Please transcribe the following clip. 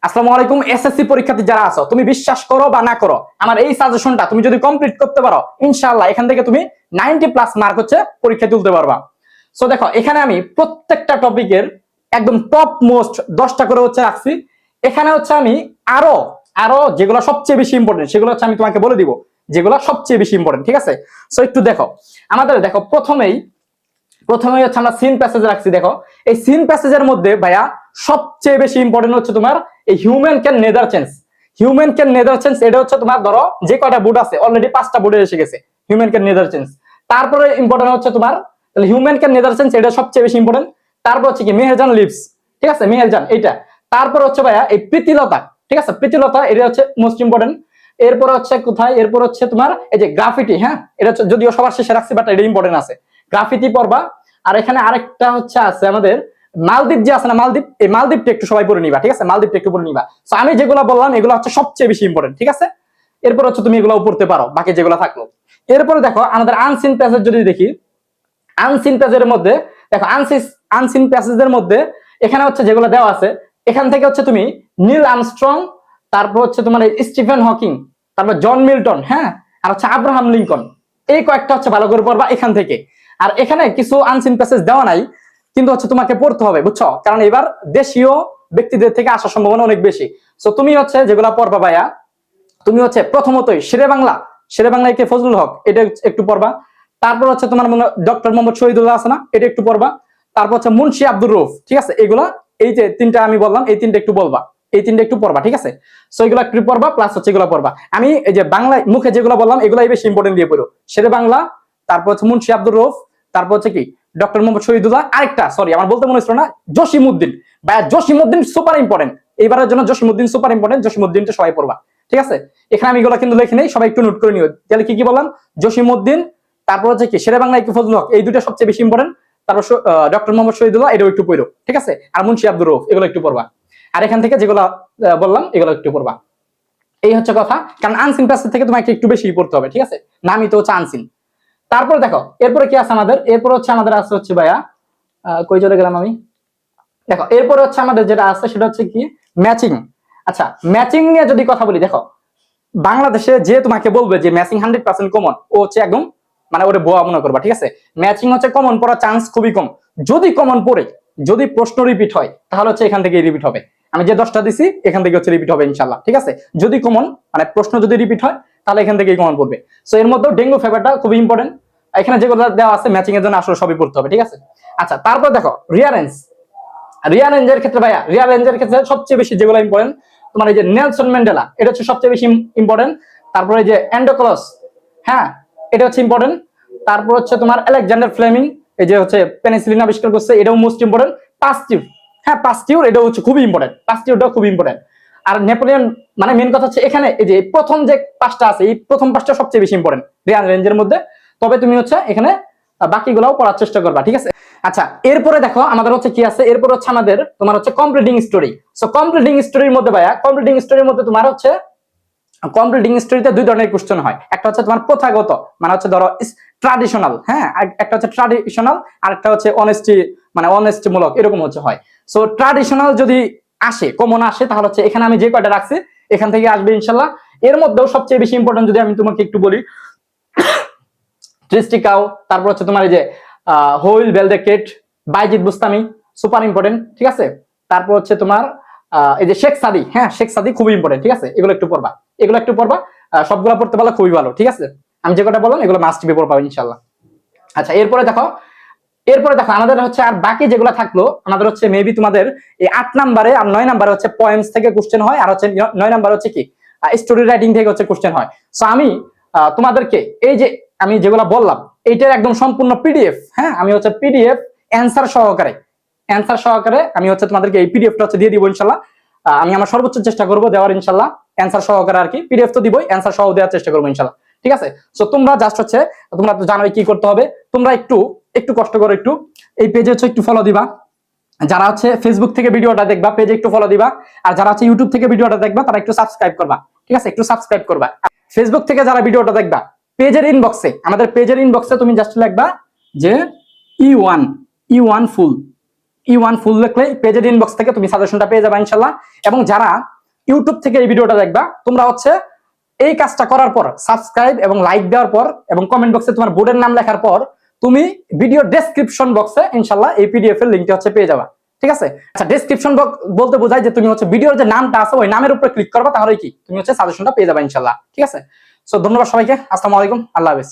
আসসালামু আলাইকুম। এসএসসি পরীক্ষার্থী যারা আছো, তুমি বিশ্বাস করো বা না করো, আমার এই সাজেশনটা তুমি যদি কমপ্লিট করতে পারো, ইনশাআল্লাহ এখান থেকে তুমি 90+ মার্ক হচ্ছে পরীক্ষায় তুলতে পারবা। সো দেখো, এখানে আমি প্রত্যেকটা টপিকের একদম টপ মোস্ট 10টা করে হচ্ছে রাখছি। এখানে হচ্ছে আমি আরো আরো যেগুলো সবচেয়ে বেশি ইম্পর্টেন্ট সেগুলো হচ্ছে আমি তোমাকে বলে দিব, যেগুলো সবচেয়ে বেশি ইম্পর্টেন্ট। ঠিক আছে, সো একটু দেখো। আমাদের দেখো প্রথমেই হচ্ছে আমরা সিন প্যাসেজ রাখছি। দেখো, এই সিন প্যাসেজের মধ্যে ভাইয়া সবচেয়ে বেশি ইম্পর্টেন্ট হচ্ছে তোমার এই human can neither change. Human can neither change এটা হচ্ছে তোমার, ধরো যে কয়টা বুট আছে অলরেডি 5টা বুটে এসে গেছে হিউম্যান ক্যান নেদার চেঞ্জ। তারপরে ইম্পর্টেন্ট হচ্ছে তোমার হিউম্যান ক্যান নেদার চেঞ্জ, এটা সবচেয়ে বেশি ইম্পর্টেন্ট। তারপর হচ্ছে কি মেহেরজান লিভস, ঠিক আছে, মেহেরজান এইটা। তারপর হচ্ছে ভাইয়া এই প্রীতিলতা, ঠিক আছে, প্রীতিলতা এটা হচ্ছে মোস্ট ইম্পর্টেন্ট। এরপর হচ্ছে কোথায়, এরপর হচ্ছে তোমার এই যে গ্রাফিটি, হ্যাঁ এটা হচ্ছে যদিও সবার শেষে রাখছি বাট এটা ইম্পর্টেন্ট আছে, গ্রাফিটি পড়বা। আর এখানে আরেকটা হচ্ছে আছে আমাদের মালদ্বীপ, যে আছে না মালদ্বীপ, এই মালদ্বীপটা একটু সবাই পড়ে নিবা, ঠিক আছে, মালদ্বীপটা একটু পড়ে নিবা। সো আমি যেগুলো বললাম এগুলো হচ্ছে সবচেয়ে বেশি ইম্পর্টেন্ট, ঠিক আছে। এরপর হচ্ছে তুমি এগুলো পড়তে পারো বাকি যেগুলো থাকলো। এরপরে দেখো আমাদের আনসিন প্যাসেজ যদি দেখি, আনসিন প্যাসেজের মধ্যে দেখো, আনসিন প্যাসেজের মধ্যে এখানে হচ্ছে যেগুলো দেওয়া আছে, এখান থেকে হচ্ছে তুমি নীল আর্মস্ট্রং, তারপর হচ্ছে তোমার স্টিফেন হকিং, তারপর জন মিল্টন, হ্যাঁ, আর হচ্ছে আব্রাহাম লিঙ্কন, এই কয়েকটা হচ্ছে ভালো করে পড়বা এখান থেকে। আর এখানে কিছু আনসিন প্যাসেজ দেওয়া নাই, কিন্তু হচ্ছে তোমাকে পড়তে হবে, বুঝছো, কারণ এবার দেশীয় ব্যক্তিদের থেকে আসার সম্ভাবনা অনেক বেশি। সো তুমি হচ্ছে যেগুলা পড়বা ভাইয়া, তুমি হচ্ছে প্রথমতই শেরে বাংলা কে ফজলুল হক, এটা একটু পড়বা। তারপর হচ্ছে তোমার ডক্টর মোহাম্মদ শহীদুল্লাহ আছে না, এটা একটু পড়বা। তারপর হচ্ছে মুন্সি আব্দুর রউফ, ঠিক আছে, এগুলা এই যে তিনটা আমি বললাম এই তিনটা একটু বলবা, এই তিনটা একটু পড়বা, ঠিক আছে। সো এগুলো একটু পড়বা, প্লাস হচ্ছে এগুলো পড়বা। আমি এই যে বাংলায় মুখে যেগুলো বললাম এগুলাই বেশি ইম্পর্টেন্ট দিয়ে পড়ো, শেরে বাংলা, তারপর হচ্ছে মুন্সি আব্দুর রউফ, তারপর হচ্ছে কি ডক্টর মোহাম্মদ শহীদুল্লাহ, আরেকটা সরি আমার বলতে মনে হচ্ছিল না, জসিমউদ্দিন। ভাইয়া জসিমউদ্দিন সুপার ইম্পর্টেন্ট, এইবারের জন্য জসিমউদ্দিন সুপার ইম্পর্টেন্ট, জসিমউদ্দিনটা সবাই পড়বা, ঠিক আছে। এখানে আমি এগুলো কিন্তু লিখে নেই, সবাই একটু নোট করে নিও। তাহলে কি কি বললাম, জসিমউদ্দিন, তারপর হচ্ছে কি শেরে বাংলা একটু ফজলুল হক, এই দুটো সবচেয়ে বেশি ইম্পর্টেন্ট। তারপর ডক্টর মোহাম্মদ শহীদুল্লাহ, এটাও একটু পড়ো, ঠিক আছে। আর মুন্সি আব্দুর রউফ এগুলো একটু পড়বা। আর এখান থেকে যেগুলো বললাম এগুলো একটু পড়বা, এই হচ্ছে কথা। কারণ আনসিন প্যাসেজ থেকে তোমাকে একটু বেশি পড়তে হবে, ঠিক আছে, নামই তো হচ্ছে আনসিন। তারপরে দেখো এরপরে কি আছে আমাদের, এরপরে হচ্ছে আমাদের আছে হচ্ছে ভাইয়া কই চলে গেলাম আমি, দেখো এরপরে হচ্ছে আমাদের যেটা আছে সেটা হচ্ছে কি ম্যাচিং। আচ্ছা, ম্যাচিং নিয়ে যদি কথা বলি, দেখো বাংলাদেশে যে তোমাকে বলবে যে ম্যাচিং 100% কমন, ও হচ্ছে একদম মানে ওরে বোয়া মনে করবা, ঠিক আছে। ম্যাচিং হচ্ছে কমন পড়ার চান্স খুবই কম। যদি কমন পড়ে, যদি প্রশ্ন রিপিট হয়, তাহলে হচ্ছে এখান থেকে রিপিট হবে। আমি যে 10টা দিছি এখান থেকে হচ্ছে রিপিট হবে ইনশাআল্লাহ, ঠিক আছে। যদি কমন মানে প্রশ্ন যদি রিপিট হয় তাহলে এখান থেকেই কমন পড়বে। সো এর মধ্যে ডেঙ্গু ফিভারটা খুবই ইম্পর্টেন্ট। এখানে যেগুলো দেওয়া আছে ম্যাচিং এর জন্য আসলে সবই পড়তে হবে, ঠিক আছে। আচ্ছা, তারপর দেখো রিয়ারেঞ্জের ক্ষেত্রে ভাইয়া, রিয়ারেঞ্জের ক্ষেত্রে সবচেয়ে বেশি যেগুলো ইম্পর্টেন্ট তোমার এই যে নেলসন ম্যান্ডেলা, এটা হচ্ছে সবচেয়ে বেশি ইম্পর্টেন্ট। তারপরে এই যে এন্ডোকলস, হ্যাঁ এটা হচ্ছে ইম্পর্টেন্ট। তারপর হচ্ছে তোমার আলেকজান্ডার ফ্লেমিং, এই যে হচ্ছে পেনিসিলিন আবিষ্কার করছে, এটাও মোস্ট ইম্পর্টেন্ট। পাস্টিউর, হ্যাঁ পাস্টিউর এটাও হচ্ছে খুবই ইম্পর্টেন্ট, পাস্টিউরটাও খুবই ইম্পর্টেন্ট। আর নেপোলিয়ন, মানে মেন কথা হচ্ছে এখানে এই যে প্রথম যে 5টা আছে, এই প্রথম 5টা সবচেয়ে বেশি ইম্পর্টেন্ট রিয়াল রেঞ্জের মধ্যে। তবে তুমি হচ্ছে এখানে বাকিগুলোও পড়ার চেষ্টা করবা, ঠিক আছে। আচ্ছা, এরপরে দেখো আমাদের হচ্ছে কি আছে, এরপর হচ্ছে আমাদের তোমার হচ্ছে কমপ্লিটিং স্টোরি। সো কমপ্লিটিং স্টোরির মধ্যে ভাইয়া, কমপ্লিটিং স্টোরির মধ্যে তোমার হচ্ছে কমপ্লিটিং স্টোরিতে দুই ধরনের কোশ্চেন হয়। একটা হচ্ছে তোমার প্রথাগত, মানে হচ্ছে ধরো ট্রাডিশনাল, হ্যাঁ, একটা হচ্ছে ট্রাডিশনাল, আর একটা হচ্ছে অনেস্টি, মানে অনেস্টি মূলক, এরকম হচ্ছে হয়। সো ট্রাডিশনাল যদি আসে, কমন আসে, তাহলে হচ্ছে এখানে আমি যে কয়টা রাখছি এখান থেকে আসবে ইনশাআল্লাহ। এর মধ্যেও সবচেয়ে বেশি ইম্পর্টেন্ট যদি আমি তোমাকে একটু বলি, ট্রিস্টিকাও, তারপর হচ্ছে তোমার এই যে হোইল বেলডেকেট, বাইজিদ বুস্তামি, সুপার ইম্পর্টেন্ট, ঠিক আছে। তারপর হচ্ছে তোমার এই যে শেখ সাদি, হ্যাঁ শেখ সাদি খুবই ইম্পর্টেন্ট, ঠিক আছে, এগুলো একটু পড়বা, এগুলো একটু পড়বা। সবগুলো পড়তে পারলে খুবই ভালো, ঠিক আছে। আমি যে কটা বললাম এগুলো মাস্ট বি পড়বা ইনশাআল্লাহ। আচ্ছা, এরপরে দেখো আমাদের হচ্ছে আর বাকি যেগুলো থাকলো, আমাদের হচ্ছে মেবি তোমাদের এই 8 নম্বরে আর 9 নম্বরে হচ্ছে পয়েন্টস থেকে কোশ্চেন হয়, আর হচ্ছে 9 নম্বর হচ্ছে কি স্টোরি রাইটিং থেকে হচ্ছে কোশ্চেন হয়। সো আমি তোমাদেরকে এই যে আমি যেগুলো বললাম এইটার একদম সম্পূর্ণ পিডিএফ, হ্যাঁ আমি হচ্ছে পিডিএফ অ্যানসার সহকারে আমি হচ্ছে তোমাদেরকে এই পিডিএফটা হচ্ছে দিয়ে দিব ইনশাআল্লাহ। আমি আমার সর্বোচ্চ চেষ্টা করব দেওয়ার ইনশাআল্লাহ, অ্যানসার সহকারে আর কি, পিডিএফ তো দিবই, অ্যানসার সহ দেওয়ার চেষ্টা করবো ইনশাআল্লাহ, ঠিক আছে। সো তোমরা জাস্ট হচ্ছে, তোমরা তো জানোই কি করতে হবে, তোমরা একটু কষ্ট করে একটু এই পেজে হচ্ছে একটু ফলো দিবা। যারা হচ্ছে ফেসবুক থেকে ভিডিওটা দেখবা পেজে একটু ফলো দিবা, আর যারা হচ্ছে ইউটিউব থেকে ভিডিওটা দেখবা তারা একটু সাবস্ক্রাইব করবা, ঠিক আছে, একটু সাবস্ক্রাইব করবা। ফেসবুক থেকে যারা ভিডিওটা দেখবা পেজের ইনবক্সে, আমাদের পেজের ইনবক্সে তুমি জাস্ট লিখবা যে ই1 ফুল লিখলে পেজের ইনবক্স থেকে তুমি সাজেশনটা পেয়ে যাবে ইনশাআল্লাহ। এবং যারা ইউটিউব থেকে এই ভিডিওটা দেখবা, তোমরা হচ্ছে এই কাজটা করার পর সাবস্ক্রাইব এবং লাইক দেওয়ার পর এবং কমেন্ট বক্সে তোমার বোর্ডের নাম লেখার পর তুমি ভিডিও ডেসক্রিপশন বক্সে ইনশাআল্লাহ এই পিডিএফ এর লিংকটা হচ্ছে পেয়ে যাবা। ঠিক আছে? আচ্ছা, ডেসক্রিপশন বক্স বলতে বোঝায় যে তুমি হচ্ছে ভিডিওর যে নামটা আছে ওই নামের উপরে ক্লিক করবা, তাহলে কি তুমি হচ্ছে সাজেশনটা পেয়ে যাবা ইনশাআল্লাহ। ঠিক আছে? সো ধন্যবাদ সবাইকে। আসসালামু আলাইকুম, আল্লাহ হাফেজ।